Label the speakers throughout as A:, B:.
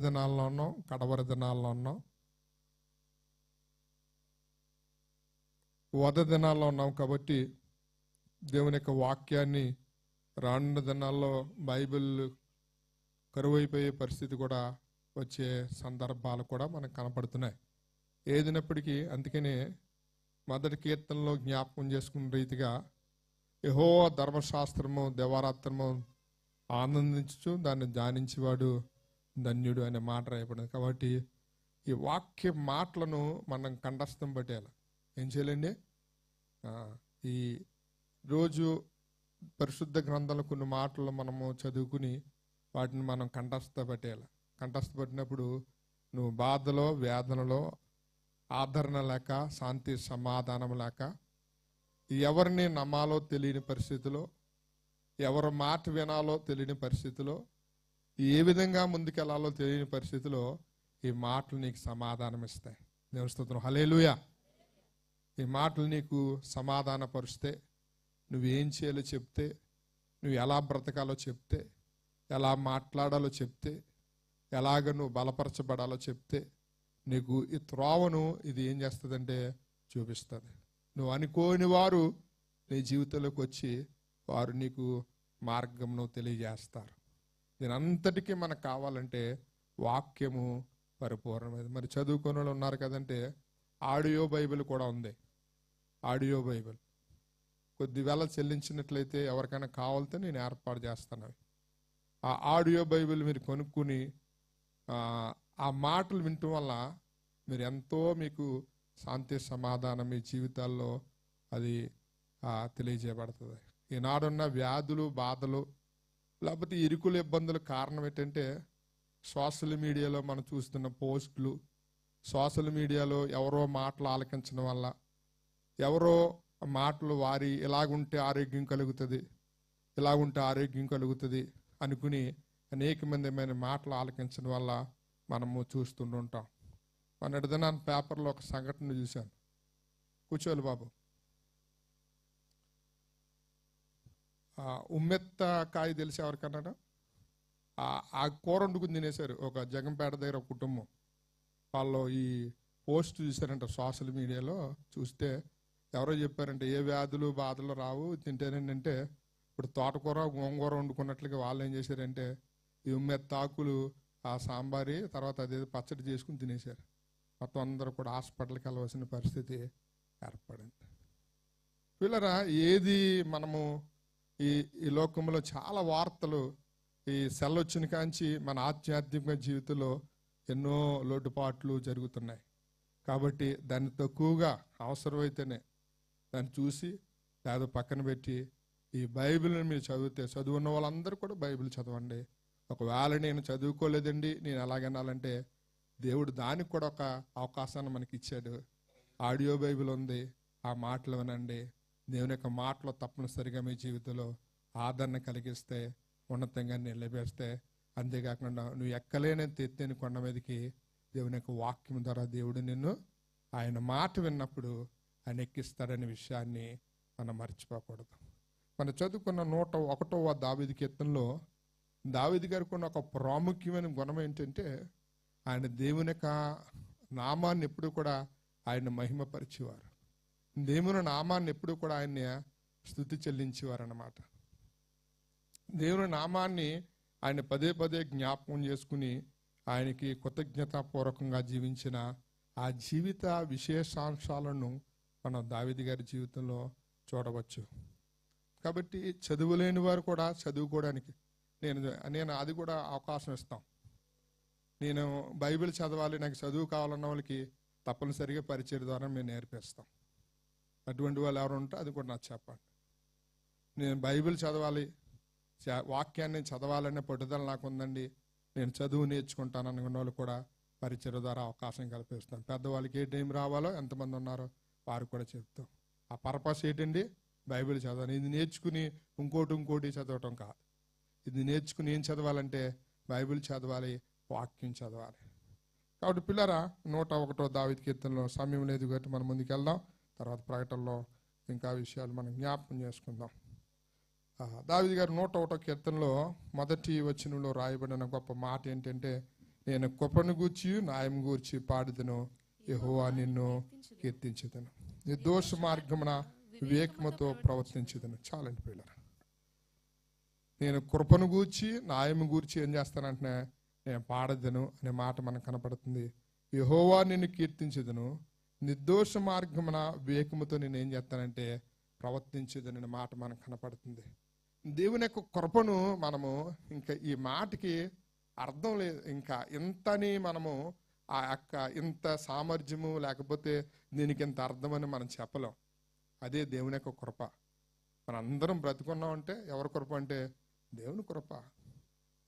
A: దినాల్లో ఉన్నాం, కడవరి దినాల్లో ఉన్నాం, వధ దినాల్లో ఉన్నాం. కాబట్టి దేవుని యొక్క వాక్యాన్ని రానున్న దినాల్లో బైబిల్ కరువైపోయే పరిస్థితి కూడా వచ్చే సందర్భాలు కూడా మనకు కనపడుతున్నాయి. ఏదినప్పటికీ అందుకనే మొదటి కీర్తనలో జ్ఞాపకం చేసుకున్న రీతిగా యెహోవా ధర్మశాస్త్రము దేవారాత్రము ఆనందించు దాన్ని ధ్యానించేవాడు ధన్యుడు అనే మాట రాయబడింది. కాబట్టి ఈ వాక్య మాటలను మనం కంఠస్థం పట్టేయాలి. ఏం చేయాలండి? ఈ రోజు పరిశుద్ధ గ్రంథాలు కొన్ని మాటలు మనము చదువుకుని వాటిని మనం కంఠస్థ పట్టేయాలి. కంఠస్థ పట్టినప్పుడు నువ్వు బాధలో వేదనలో ఆదరణ లేక శాంతి సమాధానం లేక ఎవరిని నమ్మాలో తెలియని పరిస్థితిలో ఎవరి మాట వినాలో తెలియని పరిస్థితిలో ఏ విధంగా ముందుకెళ్లాలో తెలియని పరిస్థితిలో ఈ మాటలు నీకు సమాధానం ఇస్తాయి. దేవుని స్తోత్రం. హల్లెలూయా. ఈ మాటలు నీకు సమాధానపరిస్తే నువ్వేం చేయాలో చెప్తే, నువ్వు ఎలా బ్రతకాలో చెప్తే, ఎలా మాట్లాడాలో చెప్తే, ఎలాగ నువ్వు బలపరచబడాలో చెప్తే నీకు ఈ త్రోవను ఇది ఏం చేస్తుందంటే చూపిస్తుంది. నువ్వు అనుకోని వారు నీ జీవితంలోకి వచ్చి వారు నీకు మార్గంను తెలియజేస్తారు. దీని అంతటికీ మనకు కావాలంటే వాక్యము పరిపూర్ణమైనది. మరి చదువుకునే వాళ్ళు ఉన్నారు కదంటే ఆడియో బైబిల్ కూడా ఉంది. ఆడియో బైబిల్ కొద్దివేళ చెల్లించినట్లయితే ఎవరికైనా కావాలితే నేను ఏర్పాటు చేస్తాను. ఆ ఆడియో బైబిల్ మీరు కొనుక్కుని ఆ మాటలు వినటం వల్ల మీరు ఎంతో మీకు శాంతి సమాధానం మీ జీవితాల్లో అది తెలియజేయబడుతుంది. ఈనాడున్న వ్యాధులు బాధలు లేకపోతే ఇరుకుల ఇబ్బందులు కారణం ఏంటంటే సోషల్ మీడియాలో మనం చూస్తున్న పోస్టులు, సోషల్ మీడియాలో ఎవరో మాటలు ఆలకించడం వల్ల, ఎవరో మాటలు వారి ఇలాగుంటే ఆరోగ్యం కలుగుతుంది, ఇలాగుంటే ఆరోగ్యం కలుగుతుంది అనుకుని అనేకమైన మాటలు ఆలకించడం వల్ల మనము చూస్తుంటాం. మొన్నటి దినాన్ని పేపర్లో ఒక సంఘటన చూశాను. కూర్చోవాలి బాబు. ఉమ్మెత్త కాయ తెలిసి ఎవరికన్నా ఆ కూర వండుకుని తినేశారు. ఒక జగంపేట దగ్గర ఒక కుటుంబం వాళ్ళు ఈ పోస్ట్ చూశారంట సోషల్ మీడియాలో. చూస్తే ఎవరో చెప్పారంటే ఏ వ్యాధులు బాధలు రావు తింటేనంటే ఇప్పుడు తోటకూర గోంగూర వండుకున్నట్లుగా వాళ్ళు ఏం చేశారంటే ఈ ఉమ్మెత్త ఆకులు ఆ సాంబారి తర్వాత అదే పచ్చడి చేసుకుని తినేశారు. మొత్తం అందరూ కూడా హాస్పిటల్కి వెళ్ళవలసిన పరిస్థితి ఏర్పడింది. పిల్లరా ఏది మనము ఈ లోకంలో చాలా వార్తలు ఈ సెల్ వచ్చిన కాంచి మన ఆధ్యాత్మిక జీవితంలో ఎన్నో లోటుపాట్లు జరుగుతున్నాయి. కాబట్టి దాన్ని తక్కువగా అవసరమైతేనే దాన్ని చూసి లేదా పక్కన పెట్టి ఈ బైబిల్ని మీరు చదివితే చదువున్న వాళ్ళందరూ కూడా బైబిల్ చదవండి. ఒకవేళ నేను చదువుకోలేదండి నేను ఎలాగనాలంటే దేవుడు దానికి కూడా ఒక అవకాశాన్ని మనకి ఇచ్చాడు. ఆడియో బైబిల్ ఉంది. ఆ మాటలు వినండి. దేవుని యొక్క మాటలు తప్పనిసరిగా మీ జీవితంలో ఆదరణ కలిగిస్తే ఉన్నతంగా నిలబేస్తే, అంతేకాకుండా నువ్వు ఎక్కలేని ఎత్తైన కొండ మీదకి దేవుని యొక్క వాక్యం ద్వారా దేవుడు నిన్ను ఆయన మాట విన్నప్పుడు ఆయన ఎక్కిస్తాడనే విషయాన్ని మనం మర్చిపోకూడదు. మనం చదువుకున్న 101వ దావీదు కీర్తనలో దావీదు గారికి ఉన్న ఒక ప్రాముఖ్యమైన గుణం ఏంటంటే ఆయన దేవుని యొక్క నామాన్ని ఎప్పుడు కూడా ఆయన మహిమపరిచేవారు. దేవుని నామాన్ని ఎప్పుడు కూడా ఆయన్ని స్తుతి చెల్లించేవారు అన్నమాట. దేవుని నామాన్ని ఆయన పదే పదే జ్ఞాపకం చేసుకుని ఆయనకి కృతజ్ఞతాపూర్వకంగా జీవించిన ఆ జీవిత విశేషాంశాలను మనం దావీదు గారి జీవితంలో చూడవచ్చు. కాబట్టి చదువులేని వారు కూడా చదువుకోవడానికి నేను అది కూడా అవకాశం ఇస్తాం. నేను బైబిల్ చదవాలి నాకు చదువు కావాలన్న వాళ్ళకి తప్పనిసరిగా పరిచయం ద్వారా మేము నేర్పిస్తాం. అటువంటి వాళ్ళు ఎవరు ఉంటే అది కూడా నాకు చెప్పండి. నేను బైబిల్ చదవాలి వాక్యాన్ని చదవాలనే పట్టుదల నాకు ఉందండి, నేను చదువు నేర్చుకుంటాను అనుకున్న వాళ్ళు కూడా పరిచయం ద్వారా అవకాశం కల్పిస్తాం. పెద్దవాళ్ళకి ఏ టైం రావాలో ఎంతమంది ఉన్నారో వారు కూడా చెప్తాం. ఆ పర్పస్ ఏంటండి? బైబిల్ చదవాలి. ఇది నేర్చుకుని ఇంకోటి చదవటం కాదు. ఇది నేర్చుకుని ఏం చదవాలంటే బైబిల్ చదవాలి, వాక్యం చదవాలి. కాబట్టి పిల్లరా 101వ దావీదు కీర్తనలో సమయం లేదు కాబట్టి మనం ముందుకు వెళ్దాం. తర్వాత ప్రకటనలో ఇంకా విషయాలు మనం జ్ఞాపకం చేసుకుందాం. దావీదు గారు 101వ కీర్తనలో మొదటి వచనంలో రాయబడిన గొప్ప మాట ఏంటంటే నేను కృపను గూర్చి న్యాయం గూర్చి పాడుదును, యెహోవా నిన్ను కీర్తించుదును. నిర్దోష మార్గమున వివేకముతో ప్రవర్తించుదును. చాలండి పిల్లలు. నేను కృపను గూర్చి న్యాయం గూర్చి ఏం చేస్తానంటే నేను పాడదును అనే మాట మనకు కనపడుతుంది. యెహోవా నిన్ను కీర్తించుదును, నిర్దోష మార్గమున వివేకముతో నేను ఏం చేస్తానంటే ప్రవర్తించుదనే మాట మనకు కనపడుతుంది. దేవుని యొక్క కృపను మనము ఇంకా ఈ మాటకి అర్థం లేదు. ఇంకా ఇంతని మనము ఆ యొక్క ఇంత సామర్థ్యము లేకపోతే దీనికి ఇంత అర్థమని మనం చెప్పలేం. అదే దేవుని యొక్క కృప. మనందరం బ్రతుకున్నామంటే ఎవరి కృప అంటే దేవుని కృప.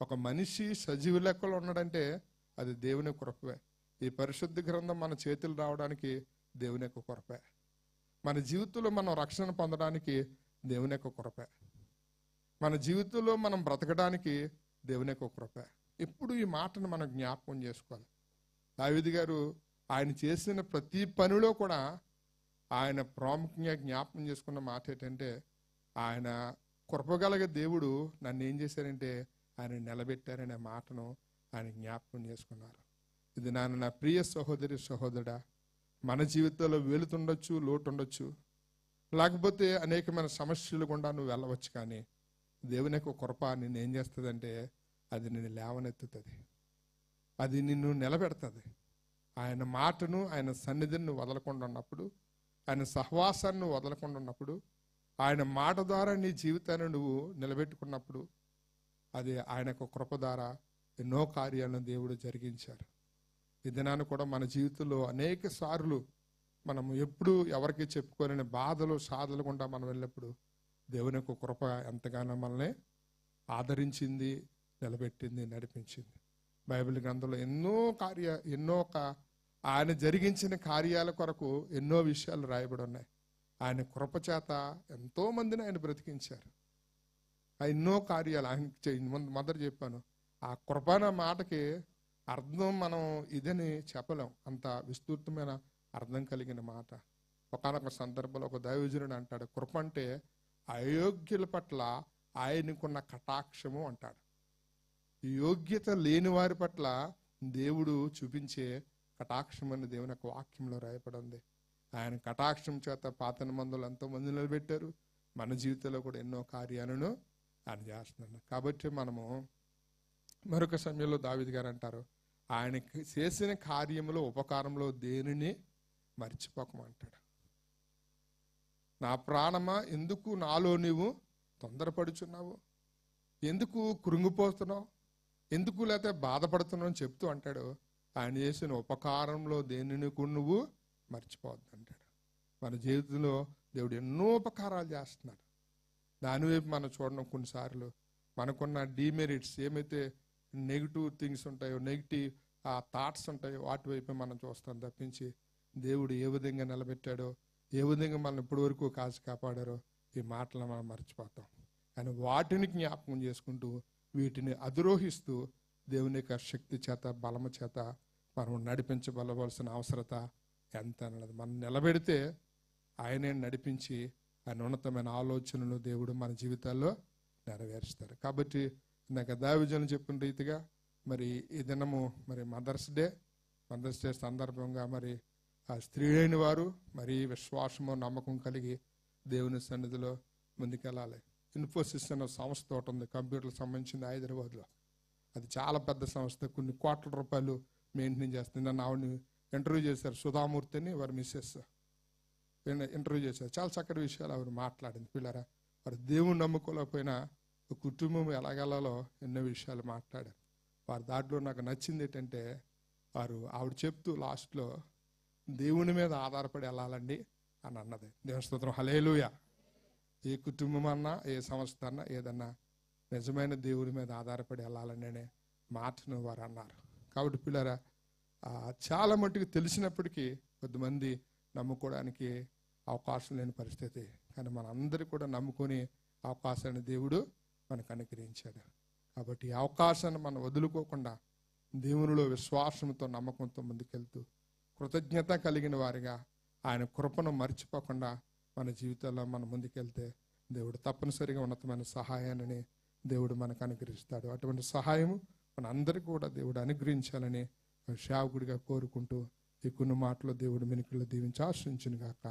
A: ఒక మనిషి సజీవ లెక్కలో ఉన్నాడంటే అది దేవుని కృపే. ఈ పరిశుద్ధ గ్రంథం మన చేతులు రావడానికి దేవుని యొక్క కృపే. మన జీవితంలో మనం రక్షణ పొందడానికి దేవుని యొక్క కృపే. మన జీవితంలో మనం బ్రతకడానికి దేవుని యొక్క కృపే. ఇప్పుడు ఈ మాటను మనం జ్ఞాపకం చేసుకోవాలి. దావీదు గారు ఆయన చేసిన ప్రతి పనిలో కూడా ఆయన ప్రాముఖ్యంగా జ్ఞాపకం చేసుకున్న మాట ఏంటంటే ఆయన కృపగలగ దేవుడు నన్ను ఏం చేశారంటే ఆయన నిలబెట్టారనే మాటను ఆయన జ్ఞాపకం చేసుకున్నారు. ఇది నా ప్రియ సహోదరి సహోదరుడా, మన జీవితంలో వెళుతుండొచ్చు, లోటు ఉండొచ్చు, లేకపోతే అనేకమైన సమస్యలు గుండా నువ్వు వెళ్ళవచ్చు. కానీ దేవుని యొక్క కృప నిన్ను ఏం చేస్తుందంటే అది నిన్ను లేవనెత్తుతుంది, అది నిన్ను నిలబెడుతుంది. ఆయన మాటను ఆయన సన్నిధిని వదలకుండా ఉన్నప్పుడు, ఆయన సహవాసాన్ని వదలకుండా ఉన్నప్పుడు, ఆయన మాట ద్వారా నీ జీవితాన్ని నువ్వు నిలబెట్టుకున్నప్పుడు అది ఆయన యొక్క కృప ద్వారా ఎన్నో కార్యాలను దేవుడు జరిగించారు. ఈ దినాన్ని కూడా మన జీవితంలో అనేక సార్లు మనం ఎప్పుడు ఎవరికి చెప్పుకోలేని బాధలు సాధలు గుండా మనం వెళ్ళినప్పుడు దేవుని యొక్క కృప ఎంతగానో మనల్ని ఆదరించింది, నిలబెట్టింది, నడిపించింది. బైబిల్ గ్రంథంలో ఎన్నో ఆయన జరిగించిన కార్యాల కొరకు ఎన్నో విషయాలు రాయబడి ఉన్నాయి. ఆయన కృప చేత ఎంతో మందిని ఆయన బ్రతికించారు. ఎన్నో కార్యాలు ఆయన మొదట చెప్పాను. ఆ కృప అన్న మాటకి అర్థం మనం ఇదని చెప్పలేం, అంత విస్తృతమైన అర్థం కలిగిన మాట. ఒకానొక సందర్భంలో ఒక దైవజనుడు అంటాడు, కృప అంటే అయోగ్యుల పట్ల ఆయనకున్న కటాక్షము అంటాడు. యోగ్యత లేని వారి పట్ల దేవుడు చూపించే కటాక్షం అని దేవుని యొక్క వాక్యంలో రాయబడి ఉంది. ఆయన కటాక్షం చేత పాత మందులు ఎంతో మంది నిలబెట్టారు. మన జీవితంలో కూడా ఎన్నో కార్యాలను ఆయన చేస్తున్నాడు. కాబట్టి మనము మరొక సమయంలో దావీదు గారు అంటారు, ఆయన చేసిన కార్యములో ఉపకారంలో దేనిని మర్చిపోకమంటాడు. నా ప్రాణమా ఎందుకు నాలో నీవు తొందరపడుచున్నావు, ఎందుకు కృంగిపోతున్నావు, ఎందుకు లేకపోతే బాధపడుతున్నావు అని చెప్తూ అంటాడు. ఆయన చేసిన ఉపకారంలో దేనిని కూడా నువ్వు మర్చిపోవద్దు అంటాడు. మన జీవితంలో దేవుడు ఎన్నో ఉపకారాలు చేస్తున్నాడు. దానివైపు మనం చూడడం కొన్నిసార్లు మనకున్న డిమెరిట్స్ ఏమైతే నెగిటివ్ థింగ్స్ ఉంటాయో, నెగిటివ్ థాట్స్ ఉంటాయో వాటి వైపు మనం చూస్తాం తప్పించి దేవుడు ఏ విధంగా నిలబెట్టాడో, ఏ విధంగా మనం ఇప్పటి వరకు కాచి కాపాడారో ఈ మాటలు మనం మర్చిపోతాం. కానీ వాటిని జ్ఞాపకం చేసుకుంటూ వీటిని అధిరోహిస్తూ దేవుని యొక్క శక్తి చేత బలము చేత మనం నడిపించబలవలసిన అవసరత ఎంత అన్నది మనం నిలబెడితే ఆయనే నడిపించి ఆయన ఉన్నతమైన ఆలోచనలు దేవుడు మన జీవితాల్లో నెరవేరుస్తారు. కాబట్టి నాకు దైవజనులు చెప్పిన రీతిగా మరి ఈ దినము మరి మదర్స్ డే సందర్భంగా మరి ఆ స్త్రీ అయిన వారు మరి విశ్వాసము నమ్మకం కలిగి దేవుని సన్నిధిలో ముందుకెళ్ళాలి. ఇన్ఫోసిస్ అనే సంస్థ ఒకటి ఉంది, కంప్యూటర్లకు సంబంధించింది, హైదరాబాద్లో. అది చాలా పెద్ద సంస్థ, కొన్ని కోట్ల రూపాయలు మెయింటైన్ చేస్తుంది. నన్ను ఆవిడని ఇంటర్వ్యూ చేశారు, సుధామూర్తి అని వారి మిస్సెస్ ఇంటర్వ్యూ చేశారు. చాలా చక్కటి విషయాలు ఆవిడ మాట్లాడింది. పిల్లరా, వారు దేవుని నమ్ముకోలేకపోయినా కుటుంబం ఎలాగెళ్ళాలో ఎన్నో విషయాలు మాట్లాడారు. వారి దాంట్లో నాకు నచ్చింది ఏంటంటే ఆవిడ చెప్తూ లాస్ట్లో దేవుని మీద ఆధారపడి వెళ్ళాలండి అని అన్నది. దేవుని స్తోత్రం, హల్లెలూయా. ఏ కుటుంబం అన్నా, ఏ సంస్థ అన్నా, ఏదన్నా నిజమైన దేవుని మీద ఆధారపడి వెళ్ళాలని అనే మాటను వారు అన్నారు. కాబట్టి పిల్లరా, చాలా మట్టుకు తెలిసినప్పటికీ కొద్దిమంది నమ్ముకోవడానికి అవకాశం లేని పరిస్థితి. కానీ మనందరూ కూడా నమ్ముకొని అవకాశాన్ని దేవుడు మనకు అనుగ్రహించాడు. కాబట్టి ఈ అవకాశాన్ని మనం వదులుకోకుండా దేవునిలో విశ్వాసంతో నమ్మకంతో ముందుకెళ్తూ కృతజ్ఞత కలిగిన వారిగా ఆయన కృపను మర్చిపోకుండా మన జీవితాల్లో మనం ముందుకెళ్తే దేవుడు తప్పనిసరిగా ఉన్నతమైన సహాయాన్ని దేవుడు మనకు అనుగ్రహిస్తాడు. అటువంటి సహాయము మన అందరికీ కూడా దేవుడు అనుగ్రహించాలని సేవకుడిగా కోరుకుంటూ ఈ కొన్ని మాటలు దేవుడు వెనుకల్లో దీవించి ఆశ్రయించును గాక.